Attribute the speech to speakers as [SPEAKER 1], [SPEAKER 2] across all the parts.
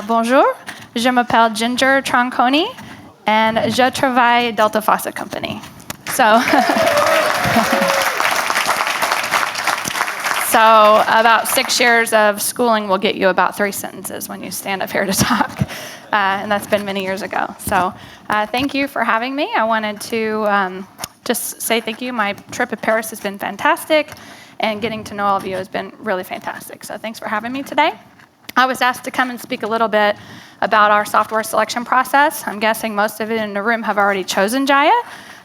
[SPEAKER 1] Bonjour, je m'appelle Ginger Troncone, and je travaille Delta Faucet Company. So, so about 6 years of schooling will get you about 3 sentences when you stand up here to talk, and that's been many years ago. So thank you for having me. I wanted to just say thank you. My trip to Paris has been fantastic, and getting to know all of you has been really fantastic. So thanks for having me today. I was asked to come and speak a little bit about our software selection process. I'm guessing most of you in the room have already chosen Jahia.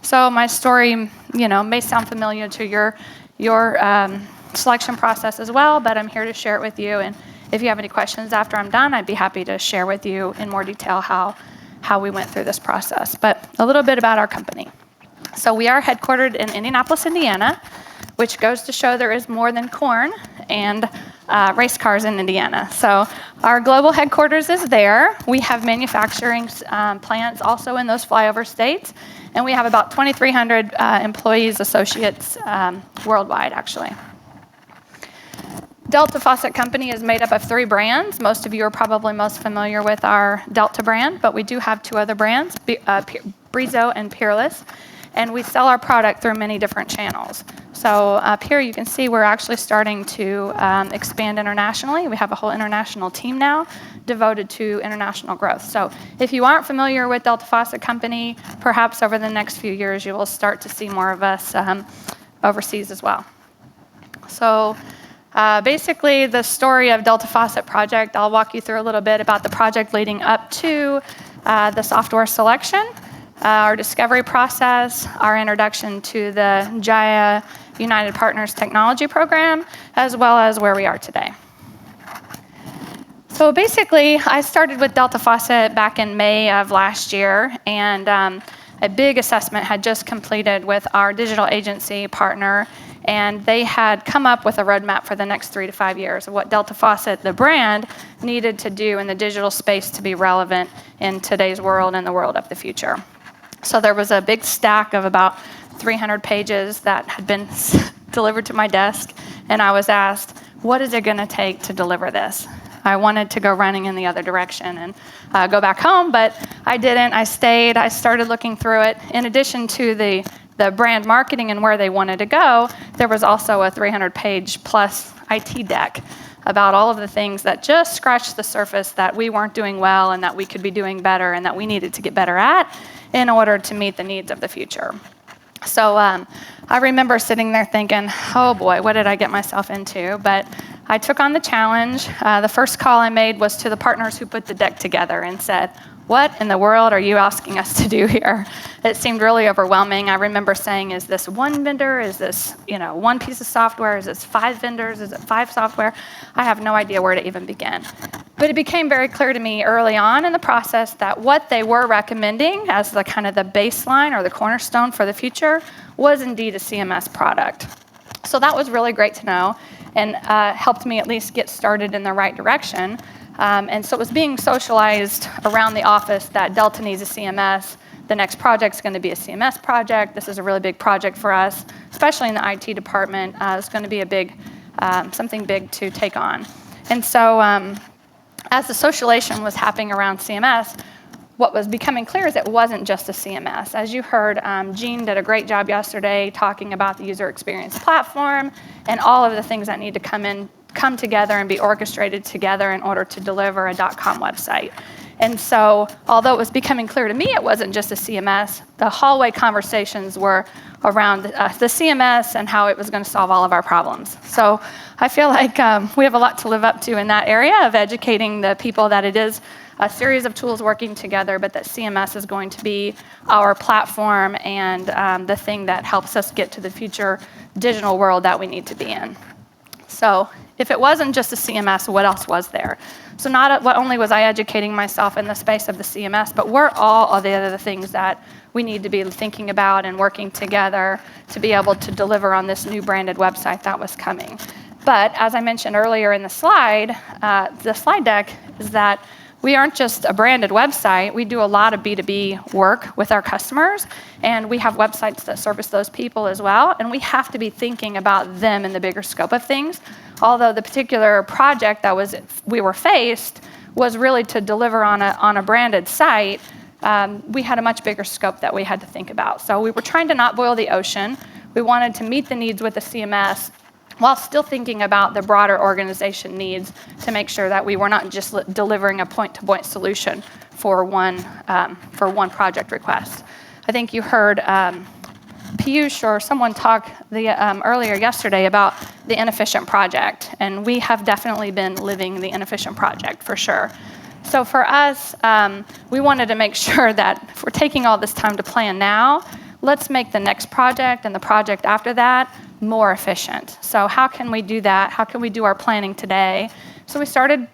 [SPEAKER 1] So my story, may sound familiar to your selection process as well, but I'm here to share it with you. And if you have any questions after I'm done, I'd be happy to share with you in more detail how we went through this process. But a little bit about our company. So we are headquartered in Indianapolis, Indiana, which goes to show there is more than corn and race cars in Indiana. So our global headquarters is there. We have manufacturing plants also in those flyover states, and we have about 2,300 employees, associates worldwide, actually. Delta Faucet Company is made up of 3 brands. Most of you are probably most familiar with our Delta brand, but we do have 2 other brands, Brizo and Peerless, and we sell our product through many different channels. So up here you can see we're actually starting to expand internationally. We have a whole international team now devoted to international growth. So if you aren't familiar with Delta Faucet Company, perhaps over the next few years you will start to see more of us overseas as well. So basically the story of Delta Faucet project, I'll walk you through a little bit about the project leading up to the software selection, our discovery process, our introduction to the Jahia United Partners Technology Program, as well as where we are today. So basically, I started with Delta Faucet back in May of last year, and a big assessment had just completed with our digital agency partner, and they had come up with a roadmap for the next 3 to 5 years of what Delta Faucet, the brand, needed to do in the digital space to be relevant in today's world and the world of the future. So there was a big stack of about 300 pages that had been delivered to my desk, and I was asked, what is it going to take to deliver this? I wanted to go running in the other direction and go back home, but I didn't. I stayed. I started looking through it. In addition to the brand marketing and where they wanted to go, there was also a 300-page plus IT deck about all of the things that just scratched the surface that we weren't doing well and that we could be doing better and that we needed to get better at in order to meet the needs of the future. So I remember sitting there thinking, oh boy, what did I get myself into? But I took on the challenge. The first call I made was to the partners who put the deck together and said, what in the world are you asking us to do here? It seemed really overwhelming. I remember saying, is this one vendor? Is this one piece of software? Is this 5 vendors? Is it 5 software? I have no idea where to even begin. But it became very clear to me early on in the process that what they were recommending as the kind of the baseline or the cornerstone for the future was indeed a CMS product. So that was really great to know and helped me at least get started in the right direction. And so it was being socialized around the office that Delta needs a CMS. The next project's going to be a CMS project. This is a really big project for us, especially in the IT department. It's going to be a big, something big to take on. And so as the socialization was happening around CMS, what was becoming clear is it wasn't just a CMS. As you heard, Jean did a great job yesterday talking about the user experience platform and all of the things that need to come together and be orchestrated together in order to deliver a .com website. And so, although it was becoming clear to me it wasn't just a CMS, the hallway conversations were around the CMS and how it was going to solve all of our problems. So I feel like we have a lot to live up to in that area of educating the people that it is a series of tools working together, but that CMS is going to be our platform and the thing that helps us get to the future digital world that we need to be in. So if it wasn't just a CMS, what else was there? So not only was I educating myself in the space of the CMS, but what are all of the other things that we need to be thinking about and working together to be able to deliver on this new branded website that was coming. But as I mentioned earlier in the slide deck is that we aren't just a branded website. We do a lot of B2B work with our customers, and we have websites that service those people as well, and we have to be thinking about them in the bigger scope of things. Although the particular project that we were faced was really to deliver on a branded site, we had a much bigger scope that we had to think about. So we were trying to not boil the ocean. We wanted to meet the needs with the CMS while still thinking about the broader organization needs to make sure that we were not just delivering a point-to-point solution for one project request. I think you heard Piyush or someone talk earlier yesterday about the inefficient project, and we have definitely been living the inefficient project for sure. So for us, we wanted to make sure that if we're taking all this time to plan now, let's make the next project and the project after that more efficient. So how can we do that? How can we do our planning today? So we started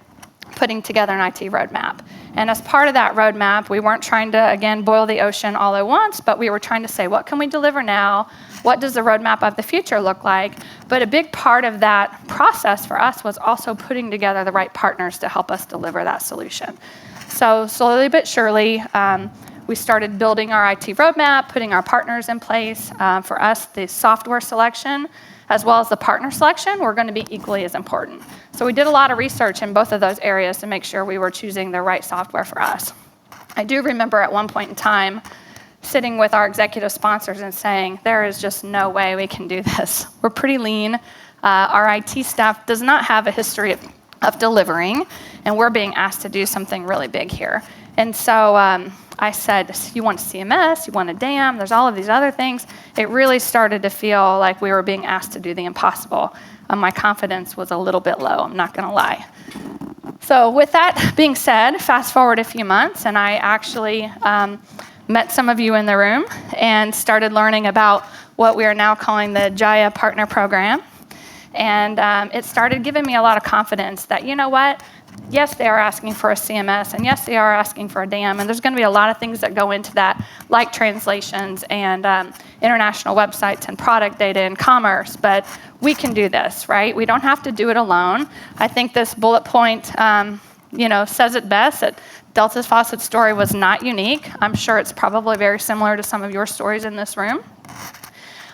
[SPEAKER 1] putting together an IT roadmap. And as part of that roadmap, we weren't trying to, again, boil the ocean all at once, but we were trying to say, what can we deliver now? What does the roadmap of the future look like? But a big part of that process for us was also putting together the right partners to help us deliver that solution. So slowly but surely, we started building our IT roadmap, putting our partners in place. For us, the software selection, as well as the partner selection, were going to be equally as important. So we did a lot of research in both of those areas to make sure we were choosing the right software for us. I do remember at one point in time sitting with our executive sponsors and saying, there is just no way we can do this. We're pretty lean. Our IT staff does not have a history of delivering, and we're being asked to do something really big here. And so I said, you want CMS, you want a DAM, there's all of these other things. It really started to feel like we were being asked to do the impossible. My confidence was a little bit low, I'm not gonna lie. So with that being said, fast forward a few months, and I actually met some of you in the room and started learning about what we are now calling the Jahia Partner Program. And it started giving me a lot of confidence that, you know what, yes, they are asking for a CMS, and yes, they are asking for a DAM, and there's going to be a lot of things that go into that, like translations and international websites and product data and commerce, but we can do this, right? We don't have to do it alone. I think this bullet point says it best, that Delta Faucet's story was not unique. I'm sure it's probably very similar to some of your stories in this room.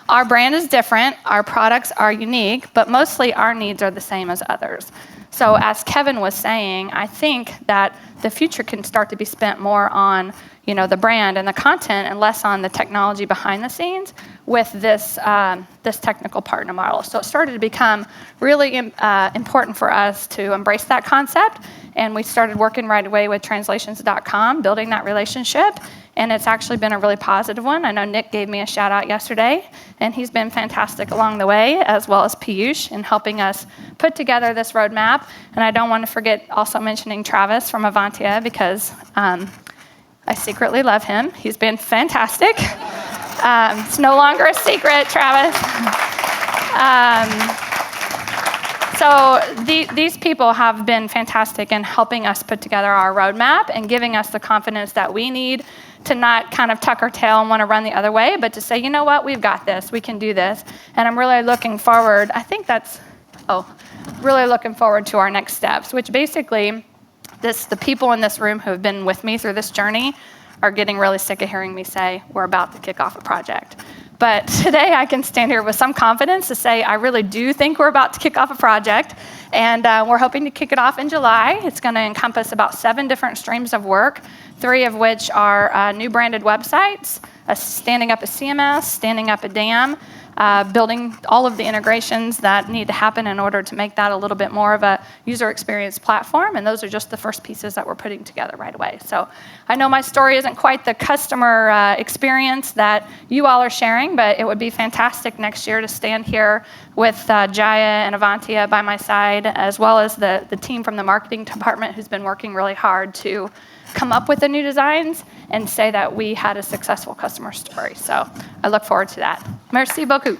[SPEAKER 1] Our brand is different, our products are unique, but mostly our needs are the same as others. So as Kevin was saying, I think that the future can start to be spent more on, the brand and the content and less on the technology behind the scenes with this technical partner model. So it started to become really important for us to embrace that concept, and we started working right away with translations.com, building that relationship, and it's actually been a really positive one. I know Nick gave me a shout out yesterday, and he's been fantastic along the way, as well as Piyush, in helping us put together this roadmap. And I don't want to forget also mentioning Travis from Avantia, because I secretly love him. He's been fantastic. It's no longer a secret, Travis. So these people have been fantastic in helping us put together our roadmap and giving us the confidence that we need to not kind of tuck our tail and want to run the other way, but to say, you know what, we've got this, we can do this. And I'm really looking forward, really looking forward to our next steps, which basically, the people in this room who have been with me through this journey are getting really sick of hearing me say, we're about to kick off a project. But today I can stand here with some confidence to say I really do think we're about to kick off a project, and we're hoping to kick it off in July. It's going to encompass about 7 different streams of work, 3 of which are new branded websites, standing up a CMS, standing up a DAM, building all of the integrations that need to happen in order to make that a little bit more of a user experience platform, and those are just the first pieces that we're putting together right away. So I know my story isn't quite the customer experience that you all are sharing, but it would be fantastic next year to stand here with Jahia and Avantia by my side, as well as the team from the marketing department who's been working really hard to come up with the new designs and say that we had a successful customer story. So I look forward to that. Merci beaucoup.